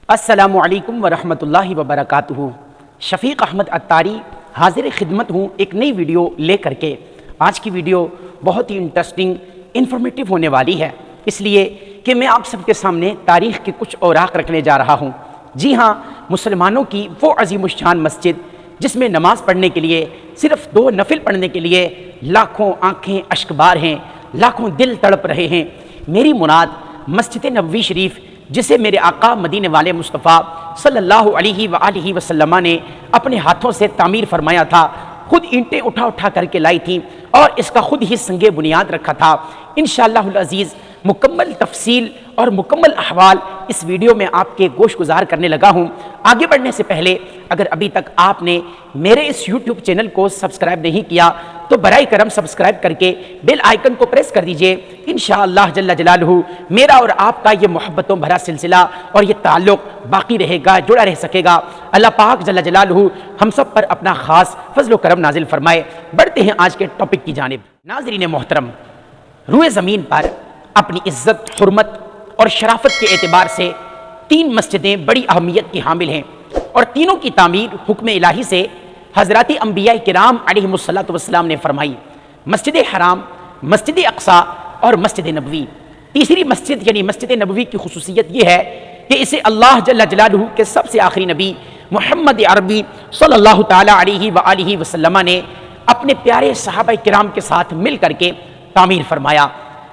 السلام علیکم ورحمۃ اللہ وبرکاتہ۔ شفیق احمد عطاری حاضر خدمت ہوں ایک نئی ویڈیو لے کر کے۔ آج کی ویڈیو بہت ہی انٹرسٹنگ انفارمیٹیو ہونے والی ہے، اس لیے کہ میں آپ سب کے سامنے تاریخ کے کچھ اوراق رکھنے جا رہا ہوں۔ جی ہاں، مسلمانوں کی وہ عظیم الشان مسجد جس میں نماز پڑھنے کے لیے، صرف 2 نفل پڑھنے کے لیے لاکھوں آنکھیں اشکبار ہیں، لاکھوں دل تڑپ رہے ہیں۔ میری مراد مسجد نبوی شریف جسے میرے آقا مدینے والے مصطفیٰ صلی اللہ علیہ وآلہ وسلم نے اپنے ہاتھوں سے تعمیر فرمایا تھا، خود اینٹیں اٹھا کر کے لائی تھیں اور اس کا خود ہی سنگ بنیاد رکھا تھا۔ انشاءاللہ العزیز مکمل تفصیل اور مکمل احوال اس ویڈیو میں آپ کے گوش گزار کرنے لگا ہوں۔ آگے بڑھنے سے پہلے اگر ابھی تک آپ نے میرے اس یوٹیوب چینل کو سبسکرائب نہیں کیا تو برائے کرم سبسکرائب کر کے بیل آئیکن کو پریس کر دیجئے۔ انشاءاللہ جل جلالہ میرا اور آپ کا یہ محبتوں بھرا سلسلہ اور یہ تعلق باقی رہے گا، جڑا رہ سکے گا۔ اللہ پاک جل جلالہ ہم سب پر اپنا خاص فضل و کرم نازل فرمائے۔ بڑھتے ہیں آج کے ٹاپک کی جانب۔ ناظرین محترم، روئے زمین پر اپنی عزت، حرمت اور شرافت کے اعتبار سے 3 مسجدیں بڑی اہمیت کی حامل ہیں، اور تینوں کی تعمیر حکم الہی سے حضرات انبیاء کرام علیہم الصلوۃ نے فرمائی: مسجد حرام، مسجد اقصی اور مسجد نبوی۔ تیسری مسجد یعنی مسجد نبوی کی خصوصیت یہ ہے کہ اسے اللہ جل جلالہ کے سب سے آخری نبی محمد عربی صلی اللہ تعالی علیہ وآلہ وسلم نے اپنے پیارے صحابہ کرام کے ساتھ مل کر کے تعمیر فرمایا۔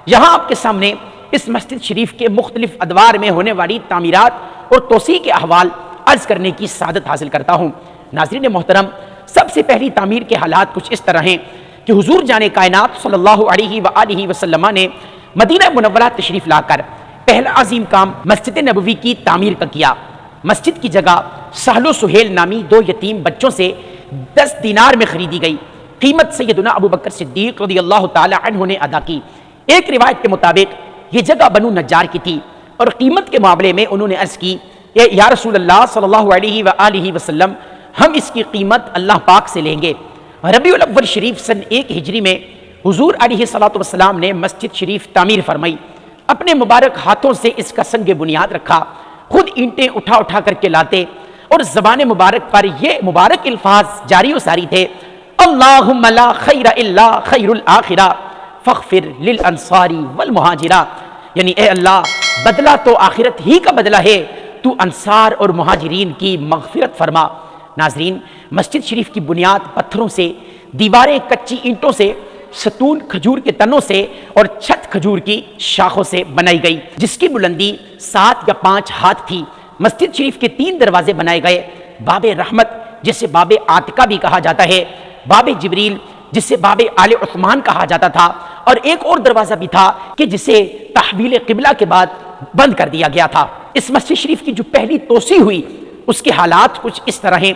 یہاں آپ کے سامنے اس مسجد شریف کے مختلف ادوار میں ہونے والی تعمیرات اور توسیع کے احوال عرض کرنے کی سعادت حاصل کرتا ہوں۔ ناظرین محترم، سب سے پہلی تعمیر کے حالات کچھ اس طرح ہیں کہ حضور جان کائنات صلی اللہ علیہ وآلہ وسلم نے مدینہ منورہ تشریف لا کر پہلا عظیم کام مسجد نبوی کی تعمیر کا کیا۔ مسجد کی جگہ سہل و سہیل نامی 2 یتیم بچوں سے 10 دینار میں خریدی گئی۔ قیمت سیدنا ابو بکر صدیق رضی اللہ تعالی عنہ نے ادا کی۔ ایک روایت کے مطابق یہ جگہ بنو نجار کی تھی، اور قیمت کے معاملے میں انہوں نے عرض کی: یا رسول اللہ صلی اللہ علیہ وآلہ وسلم، ہم اس کی قیمت اللہ پاک سے لیں گے۔ ربیع الاول شریف سن 1 ہجری میں حضور علیہ الصلوۃ والسلام نے مسجد شریف تعمیر فرمائی۔ اپنے مبارک ہاتھوں سے اس کا سنگ بنیاد رکھا، خود اینٹیں اٹھا کر کے لاتے، اور زبان مبارک پر یہ مبارک الفاظ جاری و ساری تھے: اللہم لا خیر الا خیر الاخرہ فاغفر للانصار والمہاجرہ، یعنی اے اللہ، بدلہ تو آخرت ہی کا بدلہ ہے، تو انصار اور مہاجرین کی مغفرت فرما۔ ناظرین، مسجد شریف کی بنیاد پتھروں سے، دیواریں کچی اینٹوں سے، ستون کھجور کے تنوں سے اور چھت کھجور کی شاخوں سے بنائی گئی، جس کی بلندی 7 یا 5 ہاتھ تھی۔ مسجد شریف کے 3 دروازے بنائے گئے: باب رحمت جسے باب عاتقہ بھی کہا جاتا ہے، باب جبریل جسے باب آل عثمان کہا جاتا تھا، اور ایک اور دروازہ بھی تھا کہ جسے تحویل قبلہ کے بعد بند کر دیا گیا تھا۔ اس مسجد شریف کی جو پہلی توسیع ہوئی اس کے حالات کچھ اس طرح ہیں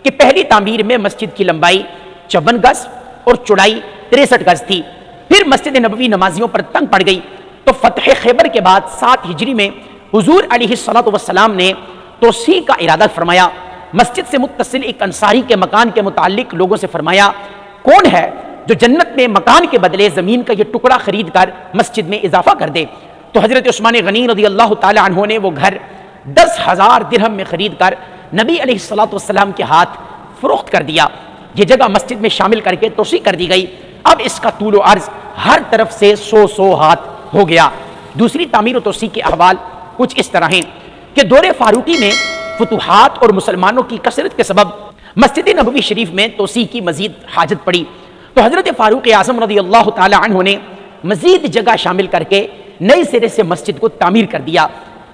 کہ پہلی تعمیر میں مسجد کی لمبائی 54 گز اور چوڑائی 63 گز تھی۔ پھر مسجد نبوی نمازیوں پر تنگ پڑ گئی، تو فتح خیبر کے بعد 7 ہجری میں حضور علیہ الصلوۃ والسلام نے توسیع کا ارادہ فرمایا۔ مسجد سے متصل ایک انصاری کے مکان کے متعلق لوگوں سے فرمایا: کون ہے جو جنت میں مکان کے بدلے زمین کا یہ ٹکڑا خرید کر مسجد میں اضافہ کر دے؟ تو حضرت عثمان غنی رضی اللہ تعالی عنہ نے وہ گھر 10,000 درہم میں خرید کر نبی علیہ الصلوۃ والسلام کے ہاتھ فروخت کر دیا۔ یہ جگہ مسجد میں شامل کر کے توسیع کر دی گئی۔ اب اس کا طول و عرض ہر طرف سے 100 ہاتھ ہو گیا۔ دوسری تعمیر و توسیع کے احوال کچھ اس طرح ہیں کہ دور فاروقی میں فتوحات اور مسلمانوں کی کثرت کے سبب مسجد نبوی شریف میں توسیع کی مزید حاجت پڑی، تو حضرت فاروق اعظم رضی اللہ تعالی عنہ نے مزید جگہ شامل کر کے نئے سرے سے مسجد کو تعمیر کر دیا۔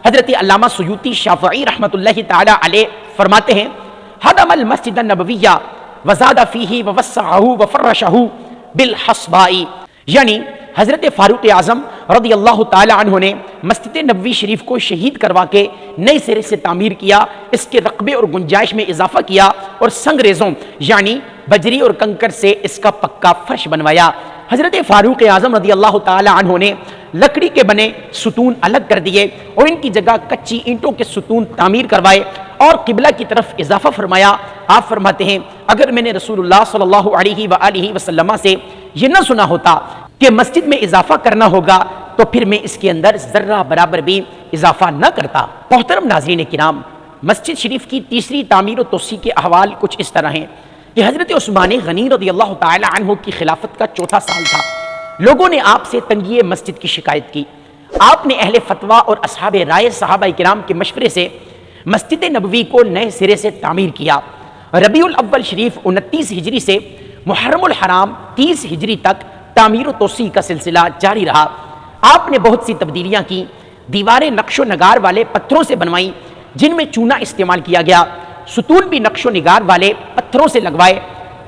حضرت علامہ سیوطی شافعی رحمۃ اللہ تعالی علیہ فرماتے ہیں: ہدم المسجد النبویہ وزاد فیہ ووسعہ وفرشہ بالحصباء، یعنی حضرت فاروق اعظم رضی اللہ تعالی عنہ نے مسجد نبوی شریف کو شہید کروا کے نئے سرے سے تعمیر کیا، اس کے رقبے اور گنجائش میں اضافہ کیا، اور سنگریزوں یعنی بجری اور کنکر سے اس کا پکا فرش بنوایا۔ حضرت فاروق اعظم رضی اللہ تعالی عنہ نے لکڑی کے بنے ستون الگ کر دیے اور ان کی جگہ کچی اینٹوں کے ستون تعمیر کروائے اور قبلہ کی طرف اضافہ فرمایا۔ آپ فرماتے ہیں: اگر میں نے رسول اللہ صلی اللہ علیہ وآلہ وسلم سے یہ نہ سنا ہوتا کہ مسجد میں اضافہ کرنا ہوگا تو پھر میں اس کے اندر ذرہ برابر بھی اضافہ نہ کرتا۔ محترم ناظرین کرام، مسجد شریف کی تیسری تعمیر و توسیع کے احوال کچھ اس طرح ہیں کہ حضرت عثمان غنی رضی اللہ تعالی عنہ کی خلافت کا چوتھا سال تھا۔ لوگوں نے آپ سے تنگی مسجد کی شکایت کی۔ آپ نے اہل فتویٰ اور اصحاب رائے صحابہ کرام کے مشورے سے مسجد نبوی کو نئے سرے سے تعمیر کیا۔ ربیع الاول شریف 29 ہجری سے محرم الحرام 30 ہجری تک تعمیر و توسیع کا سلسلہ جاری رہا۔ آپ نے بہت سی تبدیلیاں کی۔ دیواریں نقش و نگار والے پتھروں سے بنوائیں جن میں چونا استعمال کیا گیا۔ ستون بھی نقش و نگار والے پتھروں سے لگوائے۔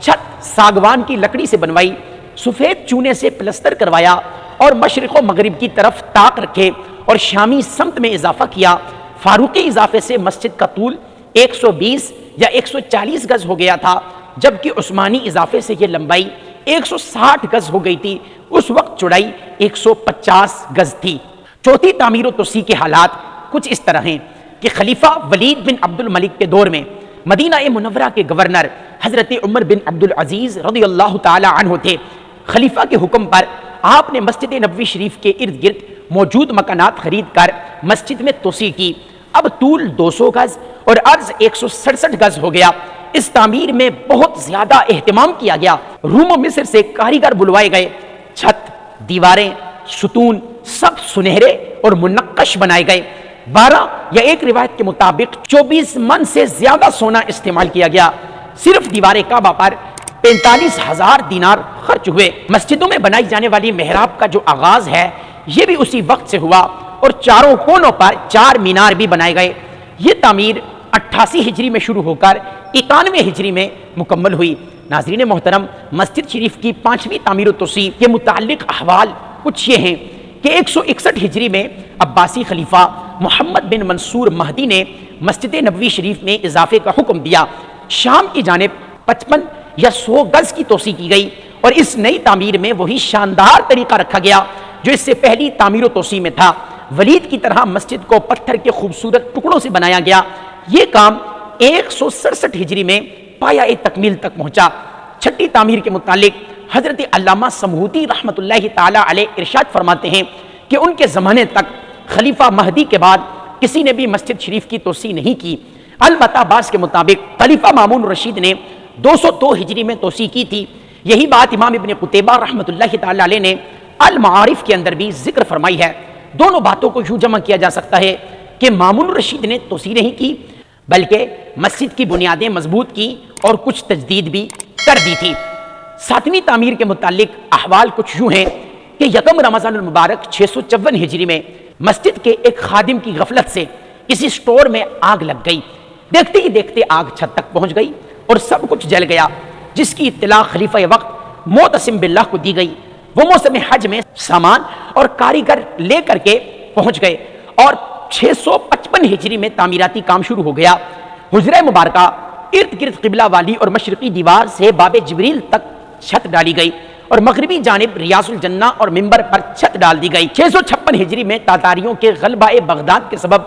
چھت ساگوان کی لکڑی سے بنوائی۔ سفید چونے سے پلستر کروایا اور مشرق و مغرب کی طرف طاق رکھے اور شامی سمت میں اضافہ کیا۔ فاروقی اضافے سے مسجد کا طول 120 یا 140 گز ہو گیا تھا، جبکہ عثمانی اضافے سے یہ لمبائی 160 گز ہو گئی تھی۔ اس وقت چوڑائی 150 گز تھی۔ چوتھی تعمیر و توسیع کے حالات کچھ اس طرح ہیں کہ خلیفہ ولید بن عبد الملک کے دور میں مدینہ منورہ کے گورنر حضرت عمر بن عبد العزیز رضی اللہ تعالی عنہ تھے۔ خلیفہ کے حکم پر آپ نے مسجد نبوی شریف کے ارد گرد موجود مکانات خرید کر مسجد میں توسیع کی۔ اب طول 200 گز اور عرض 167 گز ہو گیا۔ اس تعمیر میں بہت زیادہ اہتمام کیا گیا۔ روم و مصر سے کاریگر بلوائے گئے۔ چھت، دیواریں، ستون سب سنہرے اور منقش بنائے گئے۔ 12 یا ایک روایت کے مطابق 24 من سے زیادہ سونا استعمال کیا گیا۔ صرف دیوار کعبہ پر 45,000 دینار خرچ ہوئے۔ مسجدوں میں بنائی جانے والی محراب کا جو آغاز ہے یہ بھی اسی وقت سے ہوا اور چاروں کونوں پر 4 مینار بھی بنائے گئے۔ یہ تعمیر 88 ہجری میں شروع ہو کر 91 ہجری میں مکمل ہوئی۔ ناظرین محترم، مسجد شریف کی 5ویں تعمیر و توسیع کے متعلق احوال کچھ یہ ہیں کہ 161 ہجری میں عباسی خلیفہ محمد بن منصور مہدی نے مسجد نبوی شریف میں اضافے کا حکم دیا۔ شام کی جانب 55 یا 100 گز کی توسیع کی گئی اور اس نئی تعمیر میں وہی شاندار طریقہ رکھا گیا جو اس سے پہلی تعمیر و توسیع میں تھا۔ ولید کی طرح مسجد کو پتھر کے خوبصورت ٹکڑوں سے بنایا گیا۔ یہ کام 167 ہجری میں پایہ تکمیل تک پہنچا۔ چھٹی تعمیر کے متعلق حضرت علامہ سمہوتی رحمۃ اللہ تعالی علیہ ارشاد فرماتے ہیں کہ ان کے زمانے تک خلیفہ مہدی کے بعد کسی نے بھی مسجد شریف کی توسیع نہیں کی۔ البتہ بعض کے مطابق خلیفہ مامون رشید نے 202 ہجری میں توسیع کی تھی۔ یہی بات امام ابن قتیبہ رحمۃ اللہ تعالی علیہ نے المعارف کے اندر بھی ذکر فرمائی ہے۔ دونوں باتوں کو یوں جمع کیا جا سکتا ہے کہ مامون رشید نے توسیع نہیں کی بلکہ مسجد کی بنیادیں مضبوط کی اور کچھ تجدید بھی کر دی تھی۔ 7ویں تعمیر کے متعلق احوال کچھ یوں ہیں کہ یکم رمضان المبارک 654 ہجری میں مسجد کے ایک خادم کی غفلت سے کسی سٹور میں آگ لگ گئی۔ دیکھتے ہی دیکھتے آگ چھت تک پہنچ گئی اور سب کچھ جل گیا، جس کی اطلاع خلیفہ وقت معتصم باللہ کو دی گئی۔ وہ موسم حج میں سامان اور کاریگر لے کر کے پہنچ گئے اور 655 ہجری میں تعمیراتی کام شروع ہو گیا۔ حجرہ مبارکہ ارد گرد قبلہ والی اور مشرقی دیوار سے باب جبریل تک چھت ڈالی گئی اور مغربی جانب ریاض الجنہ اور منبر پر چھت ڈال دی گئی۔ 656 ہجری میں تاتاریوں کے غلبہ بغداد کے سبب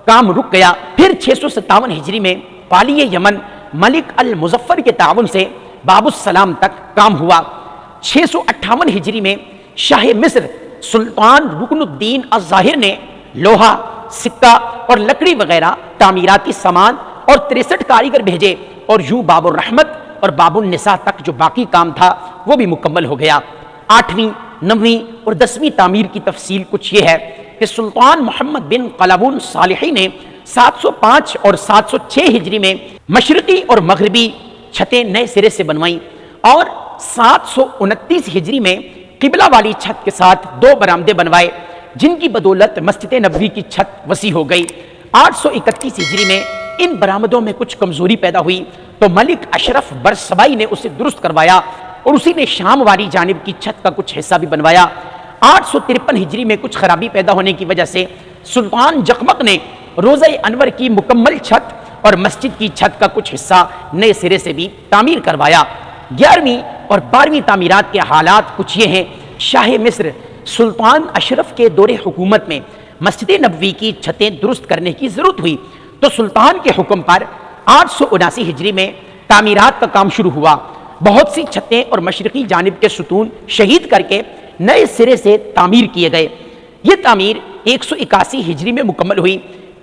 کام رک گیا۔ پھر 657 ہجری میں والی یمن ملک المظفر کے تعاون سے باب السلام تک کام ہوا۔ 658 ہجری میں شاہ مصر سلطان رکن الدین الظاہر نے لوہا، سکہ اور لکڑی وغیرہ تعمیراتی سامان اور 63 کاریگر بھیجے اور یوں باب الرحمت اور باب النساء تک جو باقی کام تھا وہ بھی مکمل ہو گیا۔ 8ویں، 9ویں اور 10ویں تعمیر کی تفصیل کچھ یہ ہے کہ سلطان محمد بن قلاوون صالحی نے 705 اور 706 ہجری میں مشرقی اور مغربی چھتیں نئے سرے سے بنوائیں اور 729 ہجری میں قبلہ والی چھت کے ساتھ 2 برآمدے بنوائے جن کی بدولت مسجد نبوی کی چھت وسیع ہو گئی۔ 831 ہجری میں ان برآمدوں میں کچھ کمزوری پیدا ہوئی تو ملک اشرف برسبائی نے اسے درست کروایا اور اسی نے شام والی جانب کی چھت کا کچھ حصہ بھی بنوایا۔ 853 ہجری میں کچھ خرابی پیدا ہونے کی وجہ سے سلطان جقمق نے روضہ انور کی مکمل چھت اور مسجد کی چھت کا کچھ حصہ نئے سرے سے بھی تعمیر کروایا۔ 11ویں اور 12ویں تعمیرات کے حالات کچھ یہ ہیں۔ شاہ مصر سلطان اشرف کے دور حکومت میں مسجد نبوی کی چھتیں درست کرنے کی ضرورت ہوئی تو سلطان کے حکم پر 879 ہجری میں تعمیرات کا کام شروع ہوا۔ بہت سی چھتیں اور مشرقی جانب کے ستون شہید کر کے نئے سرے سے تعمیر کیے گئے۔ یہ تعمیر 181 ہجری میں مکمل ہوئی۔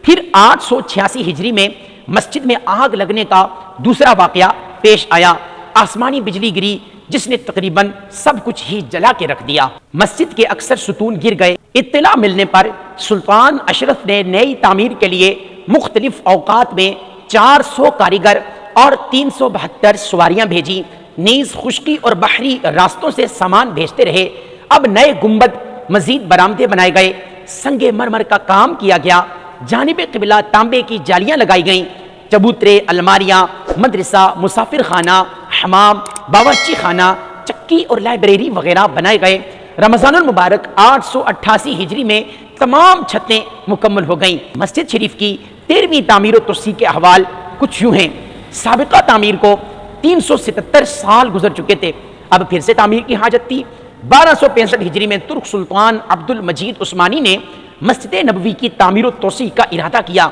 پھر 886 ہجری میں مسجد میں آگ لگنے کا دوسرا واقعہ پیش آیا، آسمانی بجلی گری جس نے تقریباً سب کچھ ہی جلا کے رکھ دیا، مسجد کے اکثر ستون گر گئے۔ اطلاع ملنے پر سلطان اشرف نے نئی تعمیر کے لیے مختلف اوقات میں 400 کاریگر اور 372 سواریاں بھیجی، نیز خشکی اور بحری راستوں سے سامان بھیجتے رہے۔ اب نئے گنبد، مزید برآمدیں بنائے گئے، سنگ مرمر کا کام کیا گیا، جانب قبلہ تانبے کی جالیاں لگائی گئیں، چبوترے، الماریاں، مدرسہ، مسافر خانہ، حمام، باورچی خانہ، چکی اور لائبریری وغیرہ بنائے گئے۔ رمضان المبارک 888 ہجری میں تمام چھتیں مکمل ہو گئیں۔ مسجد شریف کی 13ویں تعمیر و توسیع کے احوال کچھ یوں ہیں۔ سابقہ تعمیر کو 377 سال گزر چکے تھے، اب پھر سے تعمیر کی حاجت تھی۔ 1265 ہجری میں ترک سلطان عبد المجید عثمانی نے مسجد نبوی کی تعمیر و توسیع کا ارادہ کیا۔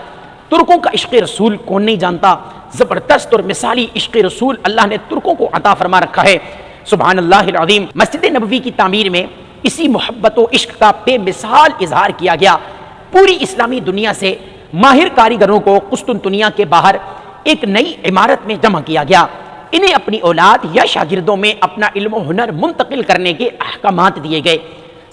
ترکوں کا عشق رسول کون نہیں جانتا، زبردست اور مثالی عشق رسول اللہ نے ترکوں کو عطا فرما رکھا ہے، سبحان اللہ العظیم۔ مسجد نبوی کی تعمیر میں اسی محبت و عشق کا بے مثال اظہار کیا گیا۔ پوری اسلامی دنیا سے ماہر کاریگروں کو قسطنطنیہ کے باہر ایک نئی عمارت میں جمع کیا گیا، انہیں اپنی اولاد یا شاگردوں میں اپنا علم و ہنر منتقل کرنے کے احکامات دیے گئے۔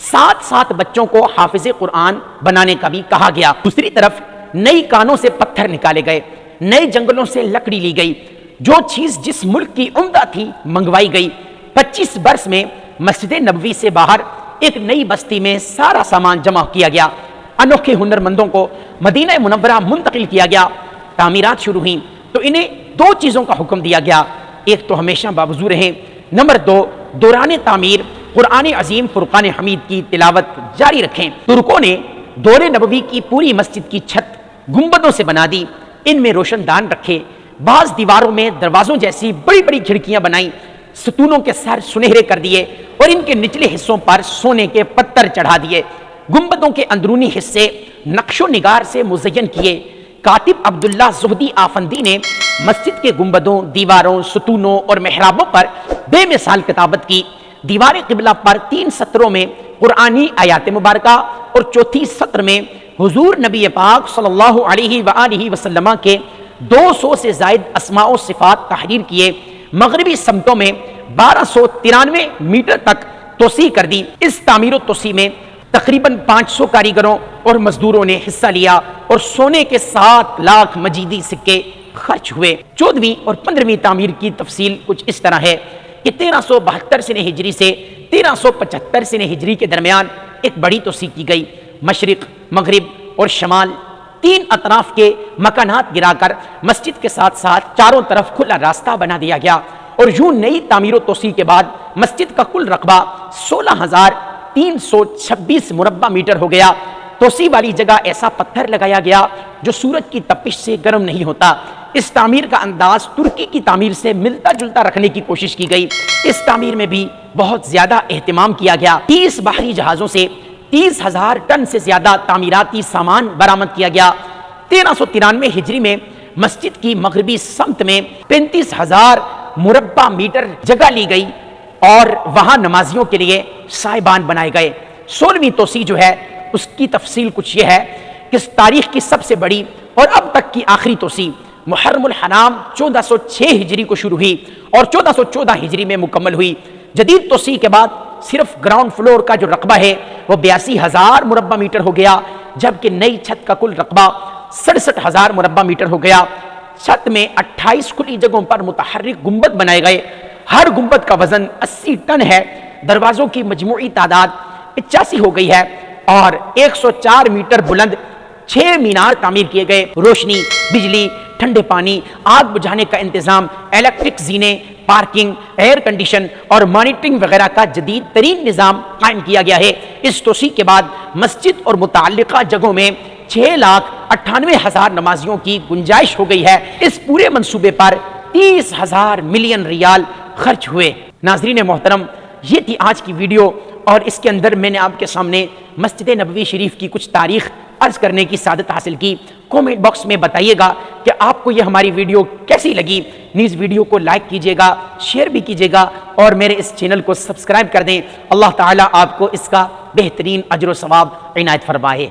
ساتھ ساتھ بچوں کو حافظ قرآن بنانے کا بھی کہا گیا۔ دوسری طرف نئی کانوں سے پتھر نکالے گئے، نئے جنگلوں سے لکڑی لی گئی، جو چیز جس ملک کی عمدہ تھی منگوائی گئی۔ 25 برس میں مسجد نبوی سے باہر ایک نئی بستی میں سارا سامان جمع کیا گیا، انوکھے ہنرمندوں کو مدینہ منورہ منتقل کیا گیا۔ تعمیرات شروع ہوئیں تو انہیں 2 چیزوں کا حکم دیا گیا، ایک تو ہمیشہ باوضو رہیں، نمبر 2 دوران تعمیر قرآن عظیم فرقان حمید کی تلاوت جاری رکھیں۔ ترکوں نے دور نبوی کی پوری مسجد کی چھت گنبدوں سے بنا دی، ان میں روشن دان رکھے، بعض دیواروں میں دروازوں جیسی بڑی بڑی کھڑکیاں بنائیں، ستونوں کے سر سنہرے کر دیے اور ان کے نچلے حصوں پر سونے کے پتھر چڑھا دیے۔ گنبدوں کے اندرونی حصے نقش و نگار سے مزین کیے۔ کاتب عبداللہ زہدی آفندی نے مسجد کے گنبدوں، دیواروں، ستونوں اور محرابوں پر بے مثال کتابت کی۔ دیوار قبلہ پر 3 سطروں میں قرآنی آیات مبارکہ اور چوتھی سطر میں حضور نبی پاک صلی اللہ علیہ وآلہ وسلم کے 200 سے زائد اسماء و صفات تحریر کیے۔ مغربی سمتوں میں 1293 میٹر تک توسیع کر دی۔ اس تعمیر و توسیع میں تقریباً 500 کاریگروں اور مزدوروں نے حصہ لیا اور سونے کے 7 لاکھ مجیدی سکے خرچ ہوئے۔ 14ویں اور 15ویں تعمیر کی تفصیل کچھ اس طرح ہے کہ 1372 سنہ ہجری سے 1375 سنہ ہجری کے درمیان ایک بڑی توسیع کی گئی۔ مشرق، مغرب اور شمال 3 اطراف کے مکانات گرا کر مسجد کے ساتھ ساتھ چاروں طرف کھلا راستہ بنا دیا گیا، اور یوں نئی تعمیر و توسیع کے بعد مسجد کا کل رقبہ 16,326 مربع میٹر ہو گیا۔ توسیع والی جگہ ایسا پتھر لگایا گیا جو سورج کی تپش سے گرم نہیں ہوتا۔ اس تعمیر کا انداز ترکی کی تعمیر سے ملتا جلتا رکھنے کی کوشش کی گئی۔ اس تعمیر میں بھی بہت زیادہ اہتمام کیا گیا۔ 30 بحری جہازوں سے 30,000 ٹن سے زیادہ تعمیراتی سامان برآمد کیا گیا۔ 1393 ہجری میں مسجد کی مغربی سمت میں 35,000 مربع میٹر جگہ لی گئی اور وہاں نمازیوں کے لیے سائبان بنائے گئے۔ 16ویں توسیع جو ہے اس کی تفصیل کچھ یہ ہے کہ اس تاریخ کی سب سے بڑی اور اب تک کی آخری توسیع محرم الحرام 1406 ہجری کو شروع ہوئی اور 1414 ہجری میں مکمل ہوئی۔ جدید توسیع کے بعد صرف گراؤنڈ فلور کا جو رقبہ ہے وہ 82,000 مربع میٹر ہو گیا، جبکہ نئی چھت کا کل رقبہ 67,000 مربع میٹر ہو گیا۔ چھت میں 28 کھلی جگہوں پر متحرک گنبد بنائے گئے، ہر گنبد کا وزن 80 ٹن ہے۔ دروازوں کی مجموعی تعداد 85 ہو گئی ہے اور 104 میٹر بلند 6 مینار تعمیر کیے گئے۔ روشنی، بجلی، ٹھنڈے پانی، آگ بجھانے کا انتظام، الیکٹرک زینے، پارکنگ، ایئر کنڈیشن اور مانیٹرنگ وغیرہ کا جدید ترین نظام قائم کیا گیا ہے۔ اس توسیع کے بعد مسجد اور متعلقہ جگہوں میں 6,98,000 نمازیوں کی گنجائش ہو گئی ہے۔ اس پورے منصوبے پر 30,000 ملین ریال خرچ ہوئے۔ ناظرین محترم، یہ تھی آج کی ویڈیو اور اس کے اندر میں نے آپ کے سامنے مسجد نبوی شریف کی کچھ تاریخ عرض کرنے کی سعادت حاصل کی۔ کومنٹ باکس میں بتائیے گا کہ آپ کو یہ ہماری ویڈیو کیسی لگی۔ نیز ویڈیو کو لائک کیجئے گا، شیئر بھی کیجئے گا اور میرے اس چینل کو سبسکرائب کر دیں۔ اللہ تعالیٰ آپ کو اس کا بہترین اجر و ثواب عنایت فرمائے۔